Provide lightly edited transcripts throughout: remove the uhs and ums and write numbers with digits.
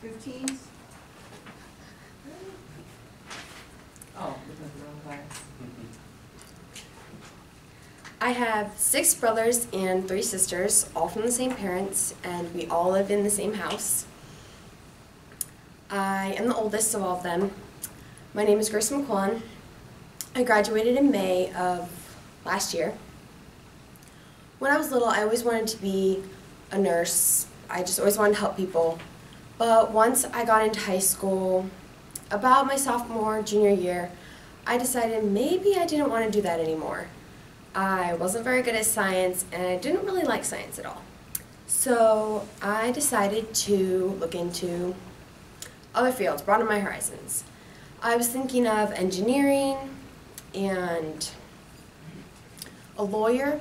15s? Oh, looking at the wrong class. I have 6 brothers and 3 sisters, all from the same parents, and we all live in the same house. I am the oldest of all of them. My name is Grace McQuillan. I graduated in May of last year. When I was little, I always wanted to be a nurse. I just always wanted to help people. But once I got into high school, about my sophomore, junior year, I decided maybe I didn't want to do that anymore. I wasn't very good at science, and I didn't really like science at all. So I decided to look into other fields, broaden my horizons. I was thinking of engineering and a lawyer,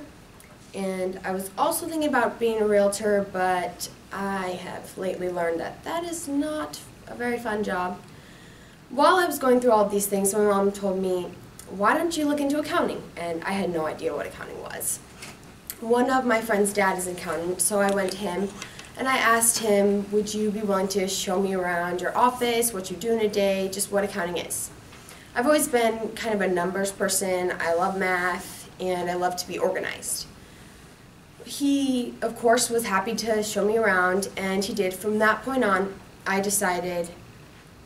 and I was also thinking about being a realtor, but I have lately learned that that is not a very fun job. While I was going through all of these things, my mom told me, why don't you look into accounting? And I had no idea what accounting was. One of my friend's dad is an accountant, so I went to him and I asked him, would you be willing to show me around your office, what you do in a day, just what accounting is? I've always been kind of a numbers person. I love math and I love to be organized. He, of course, was happy to show me around, and he did. From that point on, I decided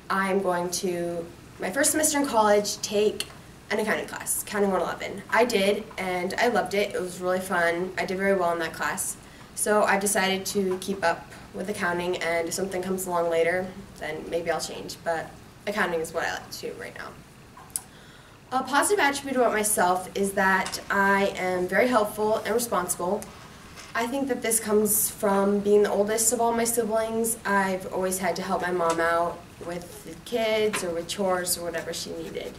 I'm going to, my first semester in college, take an accounting class, Accounting 111. I did, and I loved it. It was really fun. I did very well in that class. So I decided to keep up with accounting, and if something comes along later, then maybe I'll change. But accounting is what I like to do right now. A positive attribute about myself is that I am very helpful and responsible. I think that this comes from being the oldest of all my siblings. I've always had to help my mom out with the kids or with chores or whatever she needed.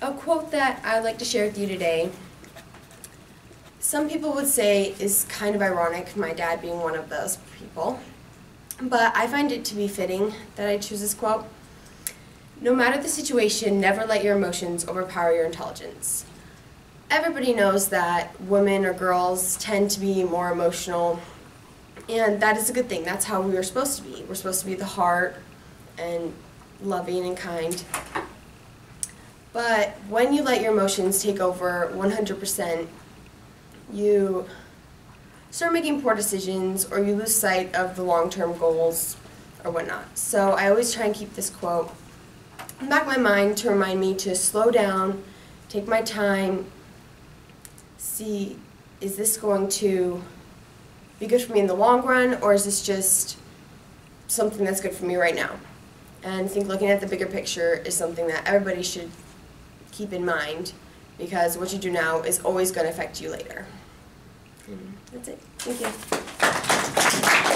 A quote that I'd like to share with you today, some people would say is kind of ironic, my dad being one of those people, but I find it to be fitting that I choose this quote. No matter the situation, never let your emotions overpower your intelligence. Everybody knows that women or girls tend to be more emotional, and that is a good thing. That's how we are supposed to be. We're supposed to be the heart and loving and kind. But when you let your emotions take over 100%, you start making poor decisions, or you lose sight of the long-term goals or whatnot. So I always try and keep this quote in the back of my mind to remind me to slow down, take my time, see, is this going to be good for me in the long run, or is this just something that's good for me right now? And I think looking at the bigger picture is something that everybody should keep in mind, because what you do now is always going to affect you later. That's it. Thank you.